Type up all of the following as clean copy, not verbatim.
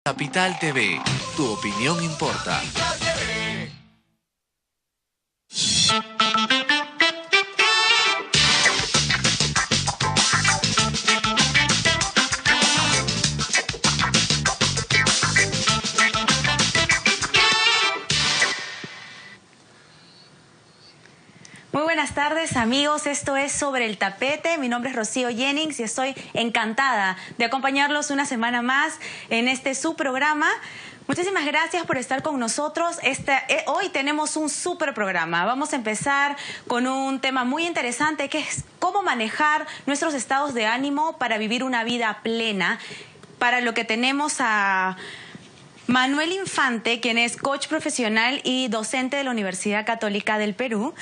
Capital TV, tu opinión importa. Muy buenas tardes, amigos. Esto es Sobre el Tapete. Mi nombre es Rocío Jennings y estoy encantada de acompañarlos una semana más en su programa. Muchísimas gracias por estar con nosotros. Hoy tenemos un súper programa. Vamos a empezar con un tema muy interesante, que es cómo manejar nuestros estados de ánimo para vivir una vida plena. Para lo que tenemos a Manuel Infante, quien es coach profesional y docente de la Universidad Católica del Perú.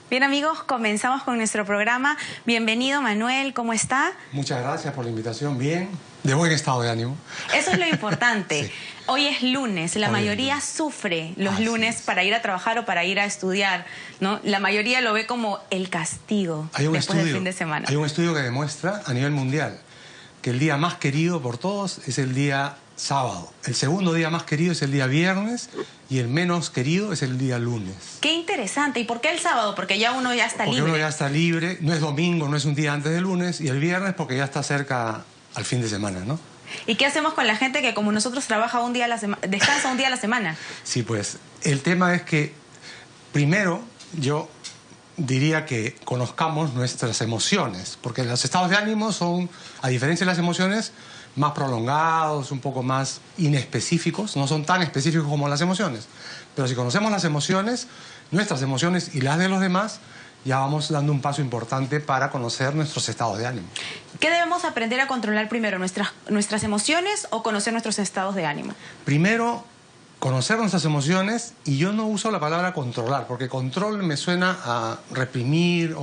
Bien, amigos, comenzamos con nuestro programa. Bienvenido, Manuel, ¿cómo está? Muchas gracias por la invitación. Bien, de buen estado de ánimo. Eso es lo importante. Sí. Hoy es lunes, la mayoría es. Sufre los lunes para ir a trabajar o para ir a estudiar, ¿no? La mayoría lo ve como el castigo después del fin de semana. Hay un estudio que demuestra a nivel mundial que el día más querido por todos es el día sábado. El segundo día más querido es el día viernes y el menos querido es el día lunes. Qué interesante. ¿Y por qué el sábado? Porque ya uno ya está libre. Porque uno ya está libre, no es domingo, no es un día antes del lunes, y el viernes porque ya está cerca al fin de semana, ¿no? ¿Y qué hacemos con la gente que, como nosotros, trabaja un día a la semana, descansa un día a la semana? Sí, pues el tema es que primero yo diría que conozcamos nuestras emociones, porque los estados de ánimo son, a diferencia de las emociones, más prolongados, un poco más inespecíficos, no son tan específicos como las emociones. Pero si conocemos las emociones, nuestras emociones y las de los demás, ya vamos dando un paso importante para conocer nuestros estados de ánimo. ¿Qué debemos aprender a controlar primero, nuestras emociones o conocer nuestros estados de ánimo? Primero, conocer nuestras emociones, y yo no uso la palabra controlar, porque control me suena a reprimir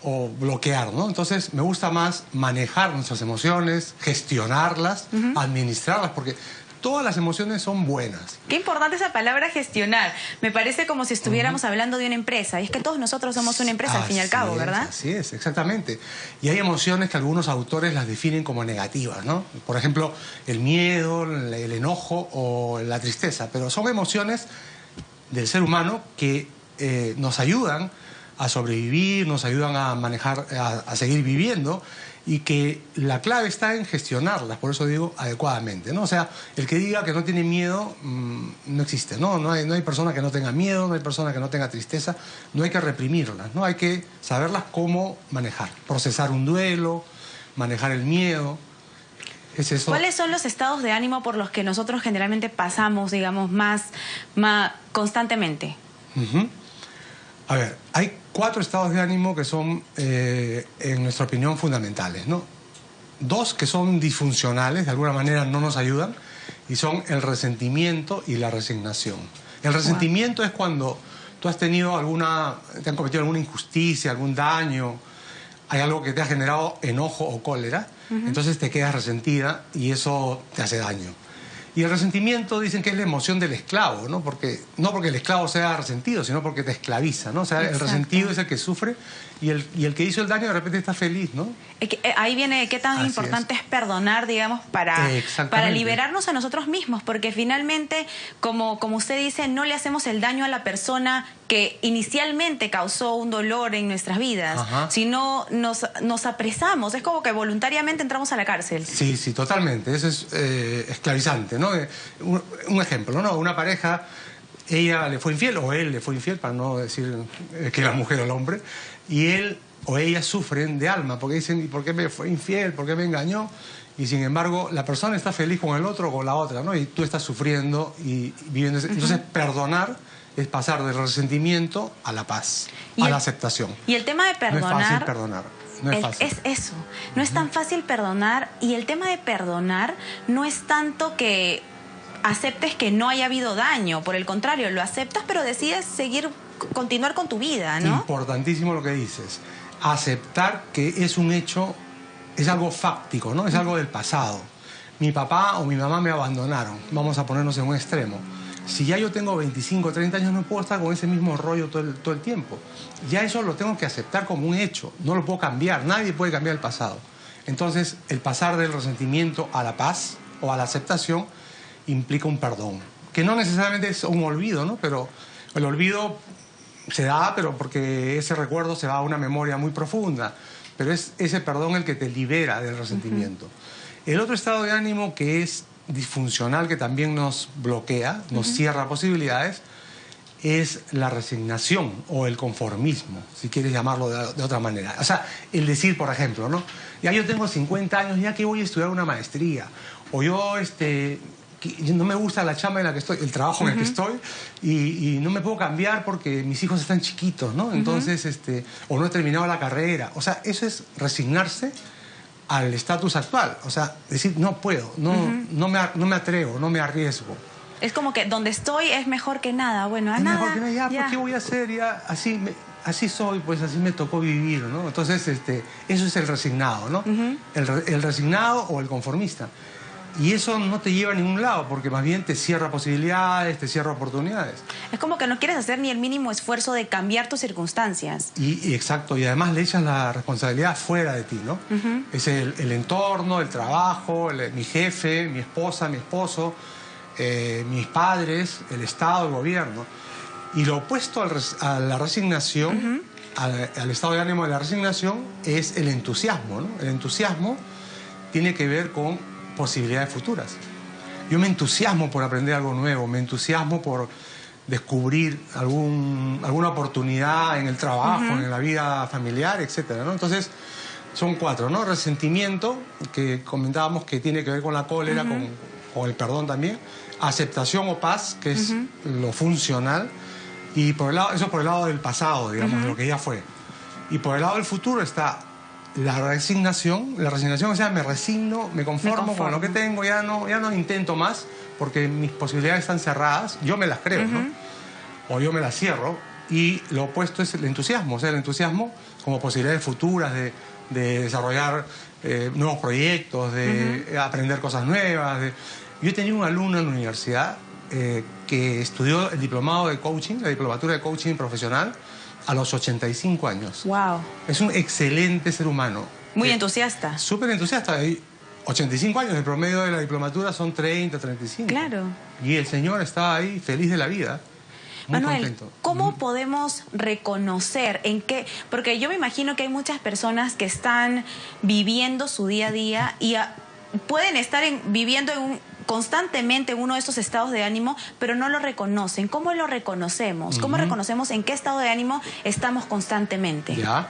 o bloquear, ¿no? Entonces me gusta más manejar nuestras emociones, gestionarlas, administrarlas, porque todas las emociones son buenas. Qué importante esa palabra gestionar. Me parece como si estuviéramos hablando de una empresa. Y es que todos nosotros somos una empresa, al fin y al cabo, ¿verdad? Así es, exactamente. Y hay emociones que algunos autores las definen como negativas, ¿no? Por ejemplo, el miedo, el enojo o la tristeza. Pero son emociones del ser humano que nos ayudan a sobrevivir, nos ayudan a manejar, a seguir viviendo, y que la clave está en gestionarlas, por eso digo adecuadamente, ¿no? O sea, el que diga que no tiene miedo no existe, ¿no? No hay persona que no tenga miedo, no hay persona que no tenga tristeza, no hay que reprimirlas, ¿no? Hay que saberlas cómo manejar, procesar un duelo, manejar el miedo. ¿Es eso? ¿Cuáles son los estados de ánimo por los que nosotros generalmente pasamos, digamos, más constantemente? A ver, hay 4 estados de ánimo que son, en nuestra opinión, fundamentales, ¿no? 2 que son disfuncionales, de alguna manera no nos ayudan, y son el resentimiento y la resignación. El resentimiento es cuando tú has tenido te han cometido alguna injusticia, algún daño, hay algo que te ha generado enojo o cólera, entonces te quedas resentida y eso te hace daño. Y el resentimiento dicen que es la emoción del esclavo, ¿no? No porque el esclavo sea resentido, sino porque te esclaviza, ¿no? O sea, el resentido es el que sufre y el que hizo el daño de repente está feliz, ¿no? Ahí viene qué tan importante es perdonar, digamos, para liberarnos a nosotros mismos, porque finalmente, como usted dice, no le hacemos el daño a la persona que inicialmente causó un dolor en nuestras vidas, sino nos apresamos, es como que voluntariamente entramos a la cárcel. Sí, sí, totalmente, eso es esclavizante, ¿no? Un ejemplo, ¿no? Una pareja, ella le fue infiel o él le fue infiel, para no decir que la mujer o el hombre, y él o ella sufren de alma, porque dicen, ¿y por qué me fue infiel? ¿Por qué me engañó? Y sin embargo, la persona está feliz con el otro o con la otra, ¿no? Y tú estás sufriendo y viviendo. Entonces, perdonar es pasar del resentimiento a la paz, a la aceptación. Y el tema de perdonar... No es fácil perdonar. No es fácil. Es eso. No es tan fácil perdonar. Y el tema de perdonar no es tanto que aceptes que no haya habido daño. Por el contrario, lo aceptas, pero decides continuar con tu vida, ¿no? Importantísimo lo que dices. Aceptar que es un hecho, es algo fáctico, ¿no? Es algo del pasado. mi papá o mi mamá me abandonaron, vamos a ponernos en un extremo. Si ya yo tengo 25, 30 años, no puedo estar con ese mismo rollo todo el tiempo. Ya eso lo tengo que aceptar como un hecho, no lo puedo cambiar, nadie puede cambiar el pasado. Entonces, el pasar del resentimiento a la paz o a la aceptación implica un perdón, que no necesariamente es un olvido, ¿no? Pero el olvido se da, pero porque ese recuerdo se va a una memoria muy profunda, pero es ese perdón el que te libera del resentimiento. El otro estado de ánimo que es disfuncional, que también nos bloquea, nos cierra posibilidades, es la resignación o el conformismo, si quieres llamarlo de otra manera. O sea, el decir, por ejemplo, ¿no? Ya yo tengo 50 años, ya que voy a estudiar una maestría, o yo no me gusta la chamba en la que estoy, el trabajo en el que estoy, y no me puedo cambiar porque mis hijos están chiquitos, ¿no? Entonces, o no he terminado la carrera. O sea, eso es resignarse al estatus actual. O sea, decir, no puedo, no me atrevo, no me arriesgo. Es como que donde estoy es mejor que nada. Bueno, a nada. Mejor que nada, ya, ¿por qué voy a hacer? Ya, así soy, pues así me tocó vivir, ¿no? Entonces, eso es el resignado, ¿no? El resignado o el conformista. Y eso no te lleva a ningún lado, porque más bien te cierra posibilidades, te cierra oportunidades. Es como que no quieres hacer ni el mínimo esfuerzo de cambiar tus circunstancias. Exacto, y además le echas la responsabilidad fuera de ti, ¿no? Es el entorno, el trabajo, mi jefe, mi esposa, mi esposo, mis padres, el Estado, el gobierno. Y lo opuesto a la resignación, al estado de ánimo de la resignación, es el entusiasmo, ¿no? El entusiasmo tiene que ver con posibilidades futuras. Yo me entusiasmo por aprender algo nuevo, me entusiasmo por descubrir alguna oportunidad en el trabajo, en la vida familiar, etcétera, ¿no? Entonces, son 4, ¿no? Resentimiento, que comentábamos que tiene que ver con la cólera, con el perdón también. Aceptación o paz, que es lo funcional. Y eso es por el lado del pasado, digamos, de lo que ya fue. Y por el lado del futuro está la resignación. La resignación, o sea, me resigno, me conformo con lo que tengo, ya no intento más, porque mis posibilidades están cerradas, yo me las creo, ¿no? O yo me las cierro. Y lo opuesto es el entusiasmo, o sea, el entusiasmo como posibilidades futuras de desarrollar nuevos proyectos, de aprender cosas nuevas. Yo tenía un alumno en la universidad que estudió el diplomado de coaching, la diplomatura de coaching profesional, a los 85 años. Wow. Es un excelente ser humano. Muy entusiasta. Súper entusiasta. 85 años, el promedio de la diplomatura son 30, 35. Claro. Y el señor está ahí feliz de la vida. Muy Manuel, contento. ¿cómo podemos reconocer en qué? Porque yo me imagino que hay muchas personas que están viviendo su día a día y pueden estar viviendo constantemente en uno de estos estados de ánimo, pero no lo reconocen. ¿Cómo lo reconocemos? ¿Cómo reconocemos en qué estado de ánimo estamos constantemente? Ya.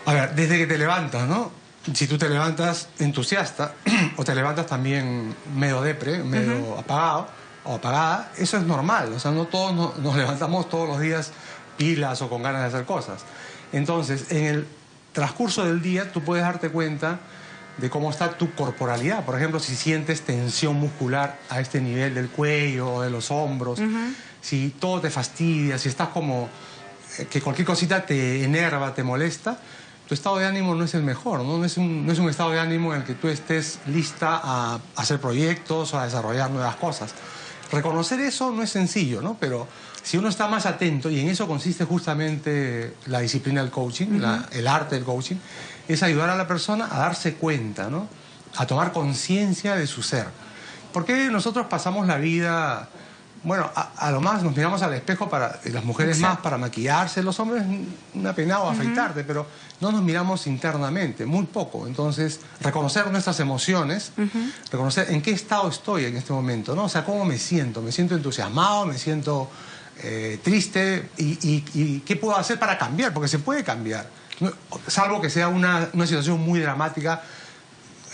A ver, desde que te levantas, ¿no? Si tú te levantas entusiasta o te levantas también medio depre, medio apagado o apagada, eso es normal. O sea, no todos nos levantamos todos los días pilas o con ganas de hacer cosas. Entonces, en el transcurso del día tú puedes darte cuenta de cómo está tu corporalidad. Por ejemplo, si sientes tensión muscular a este nivel del cuello o de los hombros, si todo te fastidia, si estás como que cualquier cosita te enerva, te molesta, tu estado de ánimo no es el mejor, ¿no? No es un estado de ánimo en el que tú estés lista a hacer proyectos o a desarrollar nuevas cosas. Reconocer eso no es sencillo, ¿no? Pero si uno está más atento, y en eso consiste justamente la disciplina del coaching, el arte del coaching, es ayudar a la persona a darse cuenta, ¿no? A tomar conciencia de su ser. ¿Por qué nosotros pasamos la vida... Bueno, a lo más nos miramos al espejo, las mujeres más para maquillarse, los hombres una peinada o afeitarte, pero no nos miramos internamente, muy poco. Entonces, reconocer nuestras emociones, reconocer en qué estado estoy en este momento, ¿no? O sea, cómo me siento entusiasmado, me siento triste, y qué puedo hacer para cambiar, porque se puede cambiar, salvo que sea una situación muy dramática.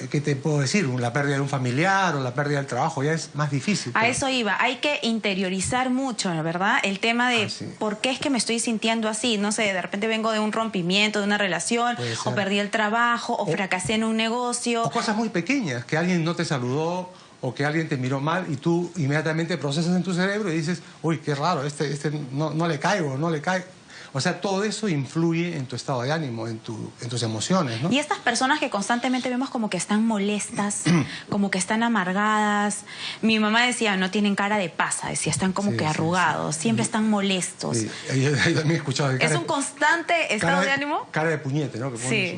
¿Qué te puedo decir? La pérdida de un familiar o la pérdida del trabajo ya es más difícil. A eso iba. Hay que interiorizar mucho, ¿verdad? El tema de por qué es que me estoy sintiendo así. No sé, de repente vengo de un rompimiento, de una relación, o perdí el trabajo, o fracasé en un negocio. O cosas muy pequeñas, que alguien no te saludó o que alguien te miró mal y tú inmediatamente procesas en tu cerebro y dices, uy, qué raro, no le caigo, no le caigo. O sea, todo eso influye en tu estado de ánimo, en tus emociones, ¿no? Y estas personas que constantemente vemos como que están molestas, como que están amargadas. Mi mamá decía, no tienen cara de pasa, decía, están como que arrugados, siempre están molestos. Sí. Yo también he escuchado... ¿Es un constante estado de ánimo? Cara de puñete, ¿no? Que Sí.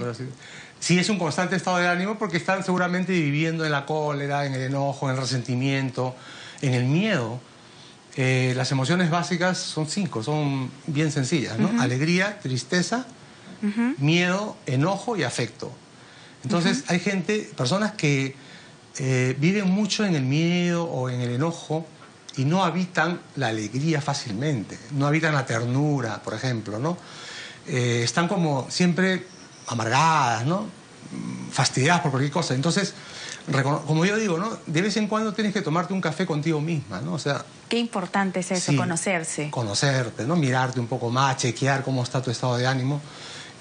Sí, es un constante estado de ánimo porque están seguramente viviendo en la cólera, en el enojo, en el resentimiento, en el miedo. Las emociones básicas son 5, son bien sencillas, ¿no? Alegría, tristeza, miedo, enojo y afecto. Entonces hay personas que viven mucho en el miedo o en el enojo y no habitan la alegría fácilmente, no habitan la ternura, por ejemplo, ¿no? Están como siempre amargadas, ¿no? Fastidiadas por cualquier cosa. Entonces, como yo digo, ¿no? De vez en cuando tienes que tomarte un café contigo misma, ¿no? O sea... Qué importante es eso, sí, conocerse. Conocerte, ¿no? Mirarte un poco más, chequear cómo está tu estado de ánimo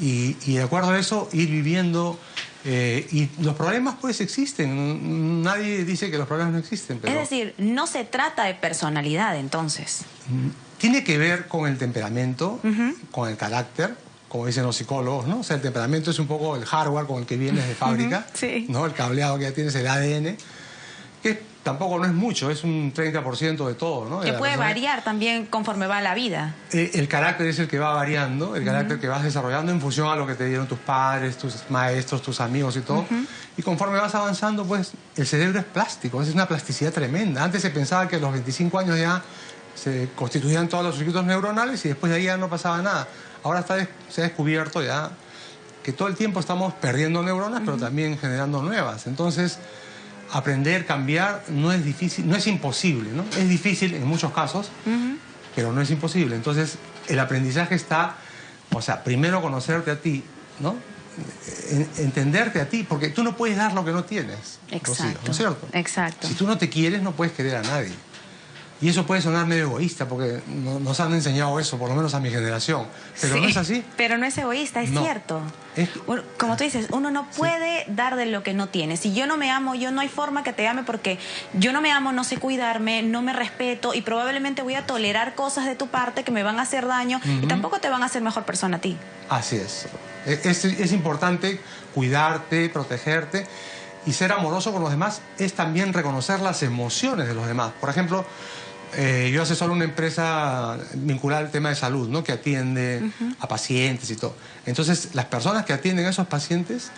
y de acuerdo a eso ir viviendo. Y los problemas pues existen, nadie dice que los problemas no existen, pero... Es decir, no se trata de personalidad entonces. Tiene que ver con el temperamento, con el carácter, como dicen los psicólogos, ¿no? O sea, el temperamento es un poco el hardware con el que vienes de fábrica, sí, ¿no? El cableado que ya tienes, el ADN, que tampoco no es mucho, es un 30% de todo, ¿no? Que puede variar también conforme va la vida. El carácter es el que va variando, el carácter que vas desarrollando en función a lo que te dieron tus padres, tus maestros, tus amigos y todo. Y conforme vas avanzando, pues el cerebro es plástico, es una plasticidad tremenda. Antes se pensaba que a los 25 años ya se constituían todos los circuitos neuronales y después de ahí ya no pasaba nada. Ahora se ha descubierto ya que todo el tiempo estamos perdiendo neuronas, pero también generando nuevas. Entonces, aprender, cambiar, no es difícil, no es imposible, ¿no? Es difícil en muchos casos, pero no es imposible. Entonces, el aprendizaje está, o sea, primero conocerte a ti, ¿no? Entenderte a ti, porque tú no puedes dar lo que no tienes. Exacto. Rocío, ¿no es cierto? Exacto. Si tú no te quieres, no puedes querer a nadie. Y eso puede sonar medio egoísta, porque nos han enseñado eso, por lo menos a mi generación. Pero sí, no es así. Pero no es egoísta, es cierto. Como tú dices, uno no puede dar de lo que no tiene. Si yo no me amo, yo no hay forma que te ame porque yo no me amo, no sé cuidarme, no me respeto y probablemente voy a tolerar cosas de tu parte que me van a hacer daño y tampoco te van a hacer mejor persona a ti. Así es. Es importante cuidarte, protegerte y ser amoroso con los demás es también reconocer las emociones de los demás. Por ejemplo, yo asesoro una empresa vinculada al tema de salud, ¿no? Que atiende a pacientes y todo. Entonces, las personas que atienden a esos pacientes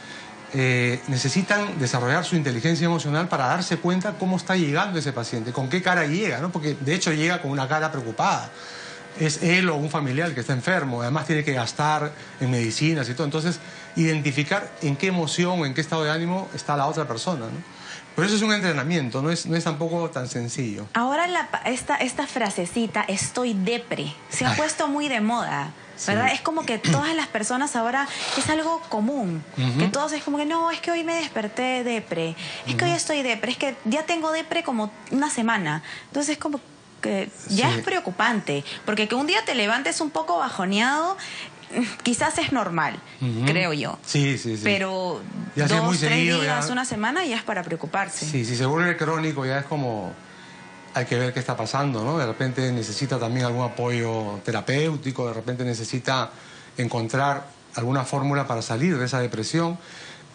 necesitan desarrollar su inteligencia emocional para darse cuenta cómo está llegando ese paciente, con qué cara llega, ¿no? Porque de hecho llega con una cara preocupada. Es él o un familiar que está enfermo, además tiene que gastar en medicinas y todo. Entonces, identificar en qué emoción o en qué estado de ánimo está la otra persona, ¿no? Pero eso es un entrenamiento, no es tampoco tan sencillo. Ahora esta frasecita, estoy depre, se ha puesto muy de moda, ¿verdad? Sí. Es como que todas las personas ahora, es algo común, que todos es como que no, es que hoy me desperté depre, es que hoy estoy depre, es que ya tengo depre como una semana. Entonces es como que ya es preocupante, porque que un día te levantes un poco bajoneado, quizás es normal, creo yo. Sí. Pero ya 2, 3 días, ya... una semana ya es para preocuparse. Sí, si se vuelve crónico ya es como... Hay que ver qué está pasando, ¿no? De repente necesita también algún apoyo terapéutico, de repente necesita encontrar alguna fórmula para salir de esa depresión.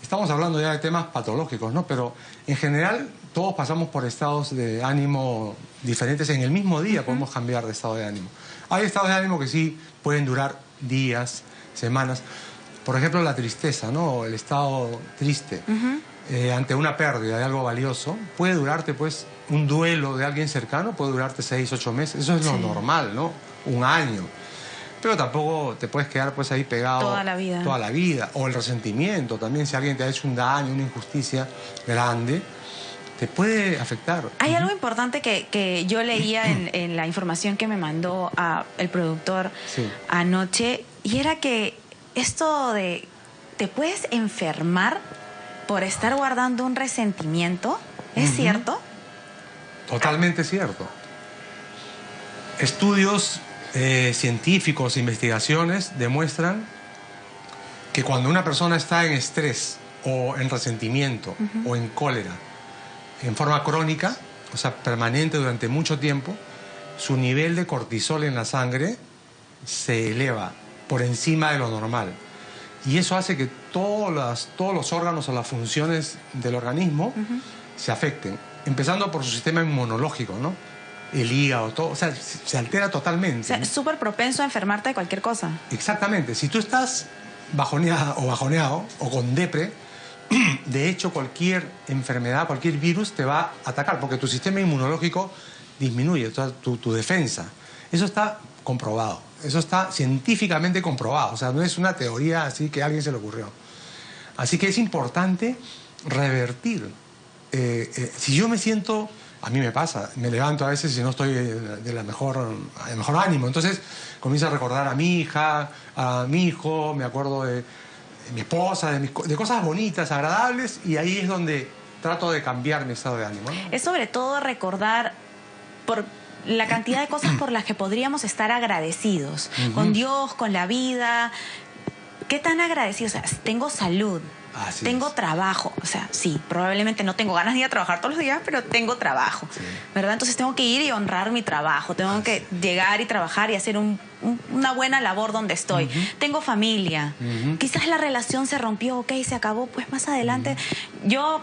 Estamos hablando ya de temas patológicos, ¿no? Pero en general todos pasamos por estados de ánimo diferentes. En el mismo día podemos cambiar de estado de ánimo. Hay estados de ánimo que sí pueden durar días, semanas. Por ejemplo, la tristeza, ¿no? El estado triste ante una pérdida de algo valioso puede durarte, pues, un duelo de alguien cercano puede durarte 6, 8 meses. Eso es lo normal, ¿no? Un año. Pero tampoco te puedes quedar, pues, ahí pegado toda la vida. Toda la vida. O el resentimiento también, si alguien te ha hecho un daño, una injusticia grande, te puede afectar. Hay algo importante que yo leía en la información que me mandó el productor anoche, y era que esto de te puedes enfermar por estar guardando un resentimiento, ¿es cierto? Totalmente cierto. Estudios científicos, investigaciones demuestran que cuando una persona está en estrés o en resentimiento o en cólera, en forma crónica, o sea, permanente durante mucho tiempo, su nivel de cortisol en la sangre se eleva por encima de lo normal. Y eso hace que todos los órganos o las funciones del organismo se afecten, empezando por su sistema inmunológico, ¿no? El hígado, todo, o sea, se altera totalmente. O sea, es súper propenso a enfermarte de cualquier cosa. Exactamente. Si tú estás bajoneada o bajoneado o con depre, de hecho cualquier enfermedad, cualquier virus te va a atacar porque tu sistema inmunológico disminuye, tu defensa. Eso está comprobado, eso está científicamente comprobado, o sea, no es una teoría así que a alguien se le ocurrió. Así que es importante revertir. Si yo me siento, a mí me pasa, me levanto a veces y no estoy de mejor ánimo, entonces comienzo a recordar a mi hija, a mi hijo, me acuerdo de mi esposa, de cosas bonitas, agradables, y ahí es donde trato de cambiar mi estado de ánimo, ¿no? Es sobre todo recordar por la cantidad de cosas por las que podríamos estar agradecidos, con Dios, con la vida. ¿Qué tan agradecidos? O sea, tengo salud, tengo trabajo. O sea, sí, probablemente no tengo ganas de ir a trabajar todos los días, pero tengo trabajo, ¿verdad? Entonces tengo que ir y honrar mi trabajo, tengo que llegar y trabajar y hacer una buena labor donde estoy. Tengo familia. Quizás la relación se rompió, ok, se acabó, pues más adelante. Yo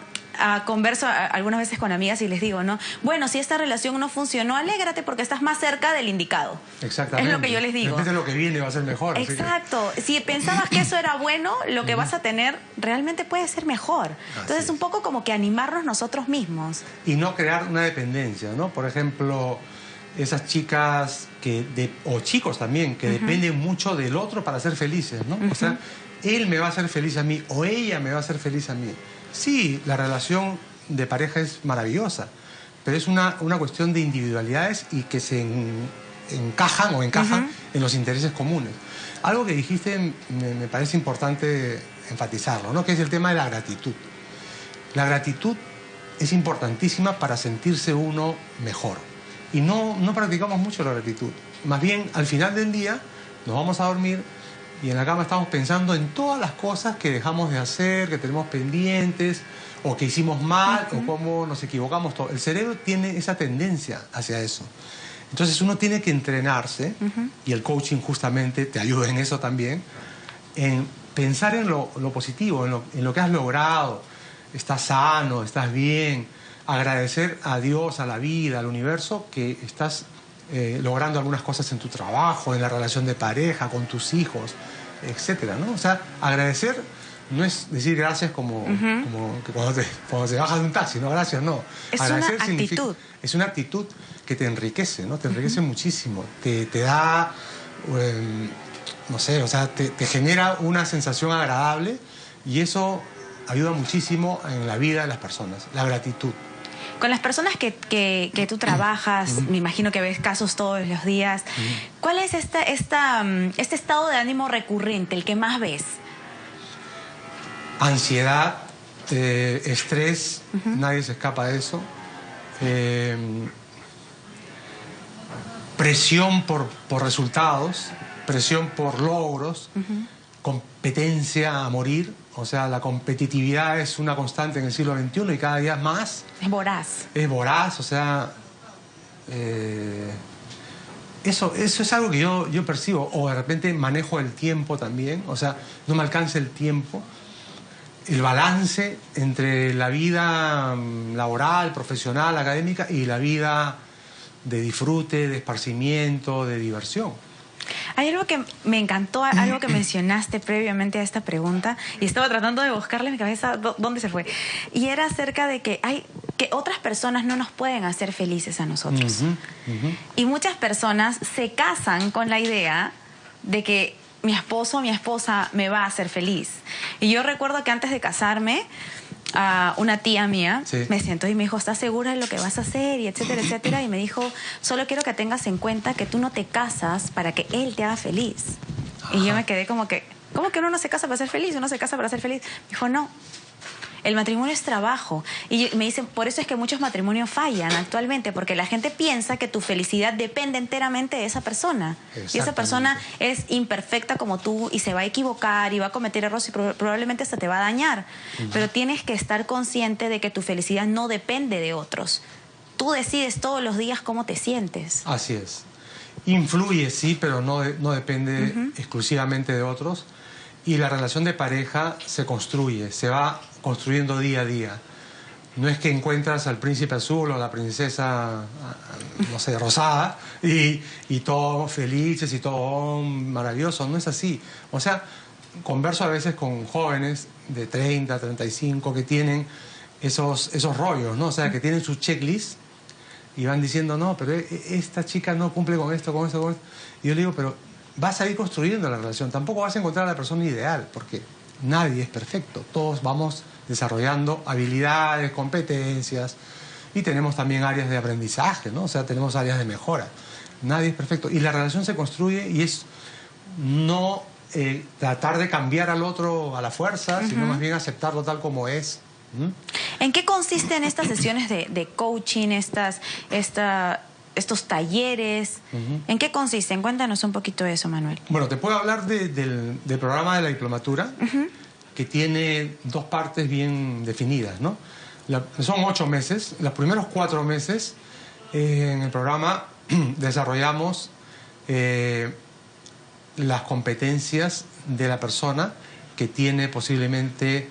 converso algunas veces con amigas y les digo, ¿no? Bueno, si esta relación no funcionó, alégrate porque estás más cerca del indicado. Exactamente. Es lo que yo les digo. Depende de lo que viene va a ser mejor. Exacto. Si pensabas que eso era bueno, lo que vas a tener realmente puede ser mejor. Entonces es un poco como que animarnos nosotros mismos. Y no crear una dependencia, ¿no? Por ejemplo, esas chicas o chicos también que dependen mucho del otro para ser felices, ¿no? O sea, él me va a hacer feliz a mí o ella me va a hacer feliz a mí. Sí, la relación de pareja es maravillosa, pero es una cuestión de individualidades y que se encajan en los intereses comunes. Algo que dijiste me parece importante enfatizarlo, ¿no? Que es el tema de la gratitud. La gratitud es importantísima para sentirse uno mejor. Y no practicamos mucho la gratitud. Más bien, al final del día, nos vamos a dormir y en la cama estamos pensando en todas las cosas que dejamos de hacer, que tenemos pendientes, o que hicimos mal, o cómo nos equivocamos. Todo. El cerebro tiene esa tendencia hacia eso. Entonces uno tiene que entrenarse, y el coaching justamente te ayuda en eso también, en pensar en lo positivo, en lo que has logrado. Estás sano, estás bien. Agradecer a Dios, a la vida, al universo, que estás logrando algunas cosas en tu trabajo, en la relación de pareja, con tus hijos, etcétera, ¿no? O sea, agradecer no es decir gracias como que cuando te bajas de un taxi, no, gracias, no. Es agradecer una actitud. Es una actitud que te enriquece, ¿no? Te enriquece muchísimo. Te da, no sé, o sea, te genera una sensación agradable y eso ayuda muchísimo en la vida de las personas, la gratitud. Con las personas que tú trabajas, me imagino que ves casos todos los días, ¿cuál es este estado de ánimo recurrente, el que más ves? Ansiedad, estrés, nadie se escapa de eso. Presión por resultados, presión por logros, competencia a morir. O sea, la competitividad es una constante en el siglo XXI y cada día más. Es voraz. Es voraz, o sea... Eso es algo que yo percibo. O de repente manejo el tiempo también. O sea, no me alcanza el tiempo. El balance entre la vida laboral, profesional, académica y la vida de disfrute, de esparcimiento, de diversión. Hay algo que me encantó, algo que mencionaste previamente a esta pregunta, y estaba tratando de buscarle en mi cabeza dónde se fue. Y era acerca de que otras personas no nos pueden hacer felices a nosotros. Y muchas personas se casan con la idea de que mi esposo o mi esposa me va a hacer feliz. Y yo recuerdo que antes de casarme, una tía mía me sentó y me dijo, ¿estás segura de lo que vas a hacer? Y etcétera, etcétera. Y me dijo, solo quiero que tengas en cuenta que tú no te casas para que él te haga feliz. Y yo me quedé como que, ¿cómo que uno no se casa para ser feliz? Uno se casa para ser feliz. Me dijo, no. El matrimonio es trabajo. Y me dicen, por eso es que muchos matrimonios fallan actualmente, porque la gente piensa que tu felicidad depende enteramente de esa persona. Y esa persona es imperfecta como tú y se va a equivocar y va a cometer errores y probablemente hasta te va a dañar. Pero tienes que estar consciente de que tu felicidad no depende de otros. Tú decides todos los días cómo te sientes. Así es. Influye, sí, pero no depende exclusivamente de otros. Y la relación de pareja se construye, se va construyendo día a día. No es que encuentras al príncipe azul o la princesa, no sé, rosada, y todos felices y todo maravilloso. No es así. O sea, converso a veces con jóvenes de 30, 35 que tienen esos rollos, ¿no? O sea, que tienen su checklist y van diciendo, no, pero esta chica no cumple con esto, con esto, con esto. Y yo le digo, pero vas a ir construyendo la relación. Tampoco vas a encontrar a la persona ideal, porque nadie es perfecto. Todos vamos desarrollando habilidades, competencias, y tenemos también áreas de aprendizaje, ¿no? O sea, tenemos áreas de mejora. Nadie es perfecto. Y la relación se construye y es no tratar de cambiar al otro a la fuerza, sino más bien aceptarlo tal como es. ¿En qué consisten estas sesiones de coaching, estos talleres? ¿En qué consisten? Cuéntanos un poquito de eso, Manuel. Bueno, te puedo hablar del programa de la diplomatura, que tiene dos partes bien definidas, ¿no? Son 8 meses. Los primeros 4 meses en el programa desarrollamos las competencias de la persona que tiene posiblemente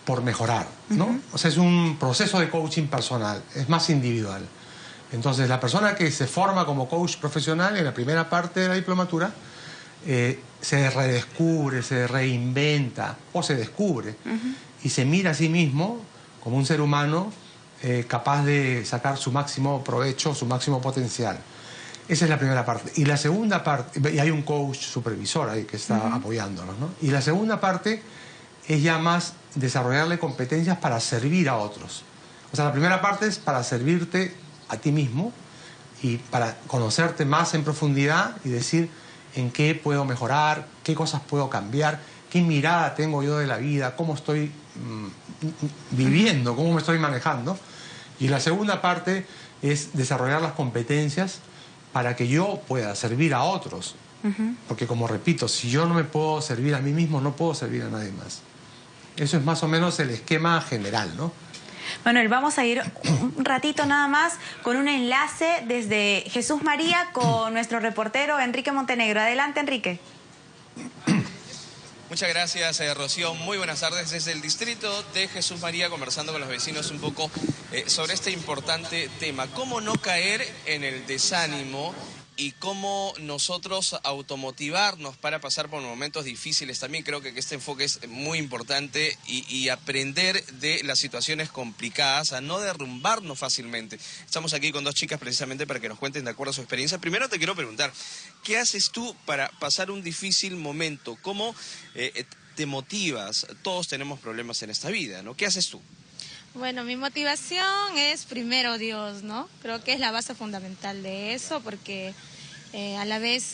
por mejorar, ¿no? O sea, es un proceso de coaching personal, es más individual. Entonces, la persona que se forma como coach profesional en la primera parte de la diplomatura se redescubre, se reinventa o se descubre y se mira a sí mismo como un ser humano capaz de sacar su máximo provecho, su máximo potencial. Esa es la primera parte. Y la segunda parte, y hay un coach supervisor ahí que está apoyándonos, ¿no? Y la segunda parte es ya más desarrollarle competencias para servir a otros. O sea, la primera parte es para servirte a ti mismo y para conocerte más en profundidad y decir en qué puedo mejorar, qué cosas puedo cambiar, qué mirada tengo yo de la vida, cómo estoy viviendo, cómo me estoy manejando. Y la segunda parte es desarrollar las competencias para que yo pueda servir a otros. Porque, como repito, si yo no me puedo servir a mí mismo, no puedo servir a nadie más. Eso es más o menos el esquema general, ¿no? Manuel, vamos a ir un ratito nada más con un enlace desde Jesús María con nuestro reportero Enrique Montenegro. Adelante, Enrique. Muchas gracias, Rocío. Muy buenas tardes desde el distrito de Jesús María, conversando con los vecinos un poco sobre este importante tema. ¿Cómo no caer en el desánimo y cómo nosotros automotivarnos para pasar por momentos difíciles? También creo que este enfoque es muy importante y aprender de las situaciones complicadas, a no derrumbarnos fácilmente. Estamos aquí con dos chicas precisamente para que nos cuenten de acuerdo a su experiencia. Primero te quiero preguntar, ¿qué haces tú para pasar un difícil momento? ¿Cómo te motivas? Todos tenemos problemas en esta vida, ¿no? ¿Qué haces tú? Bueno, mi motivación es primero Dios, ¿no? Creo que es la base fundamental de eso, porque a la vez,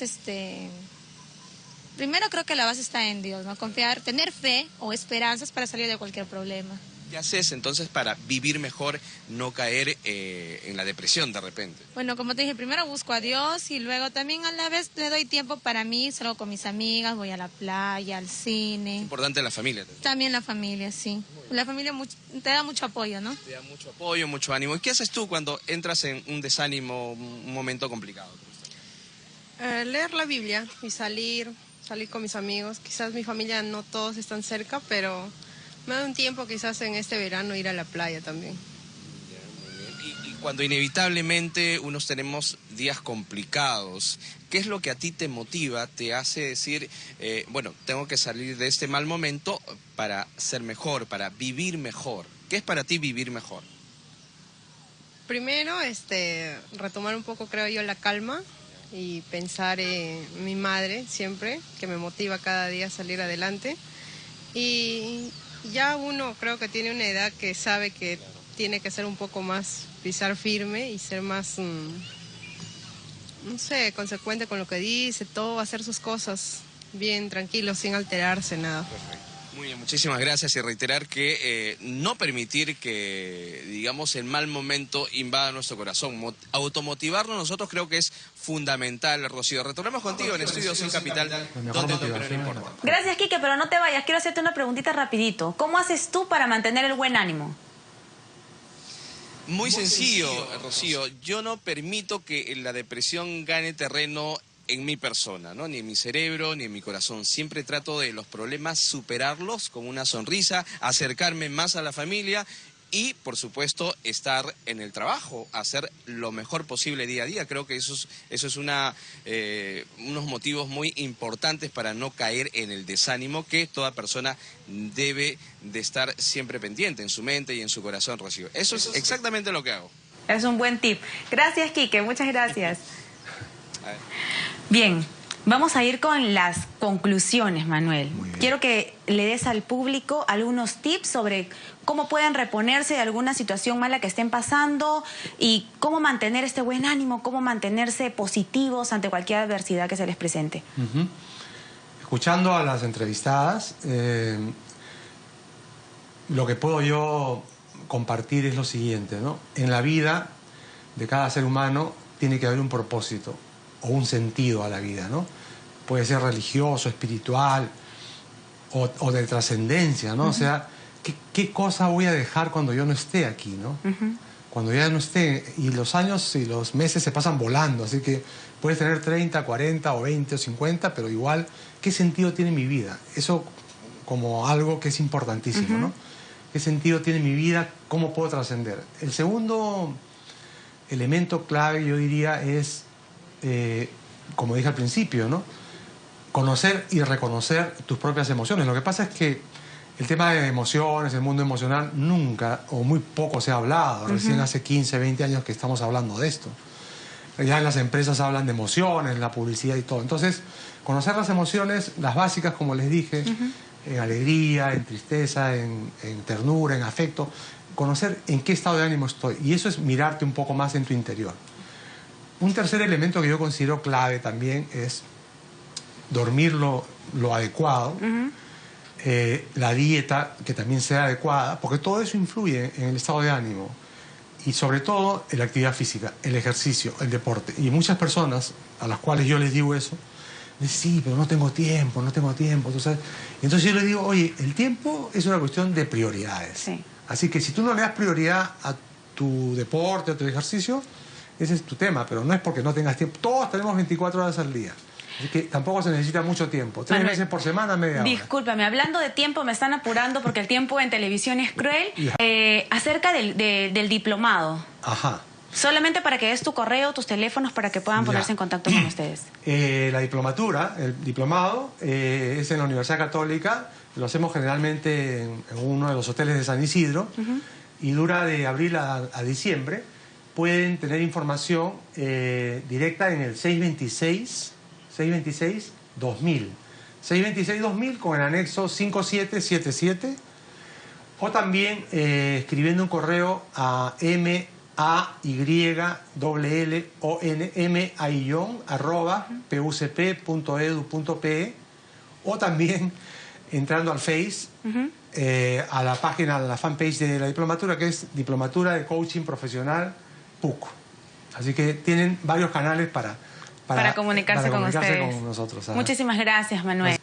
primero creo que la base está en Dios, ¿no? Confiar, tener fe o esperanzas para salir de cualquier problema. ¿Qué haces entonces para vivir mejor, no caer en la depresión de repente? Bueno, como te dije, primero busco a Dios y luego también a la vez le doy tiempo para mí, salgo con mis amigas, voy a la playa, al cine. Es importante la familia. También la familia, sí. La familia te da mucho apoyo, ¿no? Te da mucho apoyo, mucho ánimo. ¿Y qué haces tú cuando entras en un desánimo, un momento complicado? Leer la Biblia y salir con mis amigos. Quizás mi familia no todos están cerca, pero me da un tiempo quizás en este verano ir a la playa también. Y cuando inevitablemente unos tenemos días complicados, ¿qué es lo que a ti te motiva, te hace decir, bueno, tengo que salir de este mal momento para ser mejor, para vivir mejor? ¿Qué es para ti vivir mejor? Primero, retomar un poco, creo yo, la calma y pensar en mi madre siempre, que me motiva cada día a salir adelante. Y ya uno creo que tiene una edad que sabe que tiene que ser un poco más, pisar firme y ser más, no sé, consecuente con lo que dice, todo, hacer sus cosas bien tranquilo, sin alterarse, nada. Perfecto. Muy bien, muchísimas gracias y reiterar que no permitir que, digamos, el mal momento invada nuestro corazón. Automotivarnos nosotros creo que es fundamental, Rocío. Retornamos contigo en Estudios en Capital, donde tu opinión importa. Gracias, Quique, pero no te vayas. Quiero hacerte una preguntita rapidito. ¿Cómo haces tú para mantener el buen ánimo? Muy sencillo, Rocío. Yo no permito que la depresión gane terreno en mi persona, ¿no? Ni en mi cerebro, ni en mi corazón. Siempre trato de los problemas superarlos con una sonrisa, acercarme más a la familia y, por supuesto, estar en el trabajo, hacer lo mejor posible día a día. Creo que eso es unos motivos muy importantes para no caer en el desánimo que toda persona debe de estar siempre pendiente en su mente y en su corazón, Rocío. Eso es exactamente lo que hago. Es un buen tip. Gracias, Quique. Muchas gracias. A ver. Bien, vamos a ir con las conclusiones, Manuel. Muy bien. Quiero que le des al público algunos tips sobre cómo pueden reponerse de alguna situación mala que estén pasando y cómo mantener este buen ánimo, cómo mantenerse positivos ante cualquier adversidad que se les presente. Escuchando a las entrevistadas, lo que puedo yo compartir es lo siguiente, ¿no? En la vida de cada ser humano tiene que haber un propósito o un sentido a la vida, ¿no? Puede ser religioso, espiritual o de trascendencia, ¿no? O sea, ¿qué cosa voy a dejar cuando yo no esté aquí, ¿no? Cuando ya no esté, y los años y los meses se pasan volando, así que puedes tener 30, 40 o 20 o 50, pero igual, ¿qué sentido tiene mi vida? Eso como algo que es importantísimo, ¿no? ¿Qué sentido tiene mi vida? ¿Cómo puedo trascender? El segundo elemento clave, yo diría, es, como dije al principio, ¿no? Conocer y reconocer tus propias emociones. Lo que pasa es que el tema de emociones, el mundo emocional, nunca o muy poco se ha hablado. Recién hace 15, 20 años que estamos hablando de esto. Ya en las empresas hablan de emociones, la publicidad y todo. Entonces, conocer las emociones, las básicas, como les dije, en alegría, en tristeza, en ternura, en afecto, conocer en qué estado de ánimo estoy. Y eso es mirarte un poco más en tu interior. Un tercer elemento que yo considero clave también es dormir lo adecuado, la dieta que también sea adecuada, porque todo eso influye en el estado de ánimo. Y sobre todo en la actividad física, el ejercicio, el deporte. Y muchas personas a las cuales yo les digo eso, dicen, sí, pero no tengo tiempo, ¿tú sabes? Y entonces yo les digo, oye, el tiempo es una cuestión de prioridades. Sí. Así que si tú no le das prioridad a tu deporte, a tu ejercicio, ese es tu tema, pero no es porque no tengas tiempo. Todos tenemos 24 horas al día. Así que tampoco se necesita mucho tiempo. 3 veces por semana, media hora. Discúlpame, hablando de tiempo, me están apurando porque el tiempo en televisión es cruel. Ya. Acerca del diplomado. Ajá. Solamente para que des tu correo, tus teléfonos, para que puedan Ya. ponerse en contacto con ustedes. La diplomatura, el diplomado, es en la Universidad Católica. Lo hacemos generalmente en uno de los hoteles de San Isidro. Y dura de abril a diciembre. Pueden tener información directa en el 626-2000. 626-2000 con el anexo 5777. O también escribiendo un correo a @pucp.edu.pe, o también entrando al Face, a la página, a la fanpage de la diplomatura, que es Diplomatura de Coaching Profesional PUC. Así que tienen varios canales para Para comunicarse con ustedes. con nosotros. Muchísimas gracias, Manuel.